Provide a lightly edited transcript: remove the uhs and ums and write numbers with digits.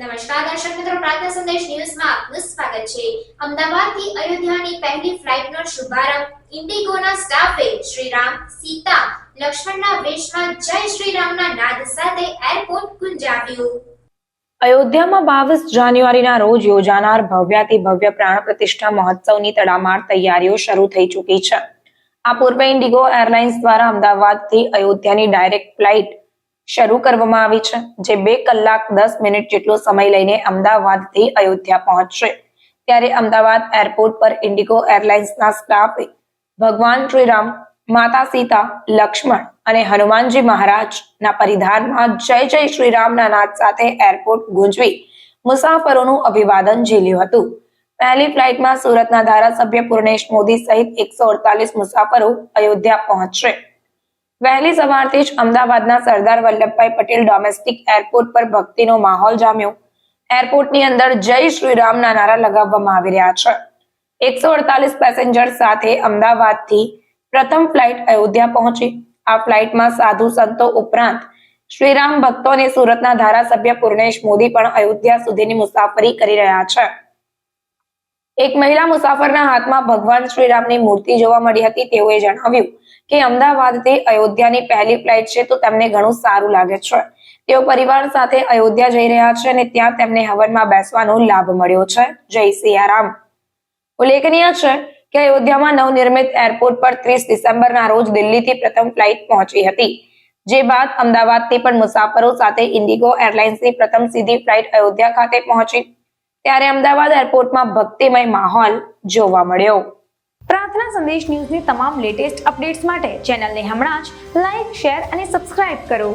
નમસ્કાર દર્શક મિત્રો, પ્રાર્થના સંદેશ ન્યૂઝમાં આપનું સ્વાગત છે। અમદાવાદથી અયોધ્યાની પહેલી ફ્લાઇટનો શુભારંભ ઇન્ડિગોના સ્ટાફે શ્રીરામ, સીતા, લક્ષ્મણના વેશમાં જય શ્રીરામના નાદ સાથે એરપોર્ટ ગુંજાવ્યું। અયોધ્યામાં 22 જાન્યુઆરીના રોજ યોજાનાર ભવ્યાતિ ભવ્ય પ્રાણ પ્રતિષ્ઠા મહોત્સવની તડામાર તૈયારીઓ શરૂ થઈ ચૂકી છે। આ પૂર્વે ઇન્ડિગો એરલાઇન્સ દ્વારા અમદાવાદથી અયોધ્યાની ડાયરેક્ટ ફ્લાઇટ શરૂ કરવામાં આવી છે, જે 2 કલાક 10 મિનિટ જેટલો સમય લઈને અમદાવાદથી અયોધ્યા પહોંચશે। ત્યારે અમદાવાદ એરપોર્ટ પર ઇન્ડિગો એરલાઇન્સના સ્ટાફે ભગવાન શ્રીરામ, માતા સીતા, લક્ષ્મણ અને હનુમાનજી મહારાજના પરિધાનમાં જય જય શ્રીરામના નાદ સાથે એરપોર્ટ ગુંજવી મુસાફરોનું અભિવાદન ઝીલ્યું હતું। પહેલી ફ્લાઇટમાં સુરતના ધારાસભ્ય પૂર્ણેશ મોદી સહિત 148 મુસાફરો અયોધ્યા પહોંચશે। વહેલી સવારથી જ અમદાવાદના સરદાર વલ્લભભાઈ પટેલ ડોમેસ્ટિક એરપોર્ટ પર ભક્તિનો માહોલ જામ્યો। એરપોર્ટની અંદર જય શ્રીરામના નારા લગાવવામાં આવી રહ્યા છે। 148 પેસેન્જર સાથે અમદાવાદથી પ્રથમ ફ્લાઇટ અયોધ્યા પહોંચી। આ ફ્લાઇટમાં સાધુ સંતો ઉપરાંત શ્રીરામ ભક્તો અને સુરતના ધારાસભ્ય પૂર્ણેશ મોદી પણ અયોધ્યા સુધીની મુસાફરી કરી રહ્યા છે। એક મહિલા મુસાફરના હાથમાં ભગવાન શ્રીરામની મૂર્તિ જોવા મળી હતી। તેઓએ જણાવ્યું કે અમદાવાદથી અયોધ્યાની પહેલી ફ્લાઇટ છે તો તેમને ઘણું સારું લાગે છે। તેઓ પરિવાર સાથે અયોધ્યા જઈ રહ્યા છે અને ત્યાં તેમને હવનમાં બેસવાનો લાભ મળ્યો છે। જય સિયારામ। ઉલ્લેખનીય છે કે અયોધ્યામાં નવનિર્મિત એરપોર્ટ પર 30 ડિસેમ્બરના રોજ દિલ્હીથી પ્રથમ ફ્લાઇટ પહોંચી હતી, જે બાદ અમદાવાદથી પણ મુસાફરો સાથે ઇન્ડિગો એરલાઇન્સની પ્રથમ સીધી ફ્લાઇટ અયોધ્યા ખાતે પહોંચી। ત્યારે અમદાવાદ એરપોર્ટમાં ભક્તિમય માહોલ જોવા મળ્યો। પ્રાર્થના સંદેશ ન્યૂઝની તમામ લેટેસ્ટ અપડેટ્સ માટે ચેનલને હમણાં જ લાઈક, શેર અને સબસ્ક્રાઇબ કરો।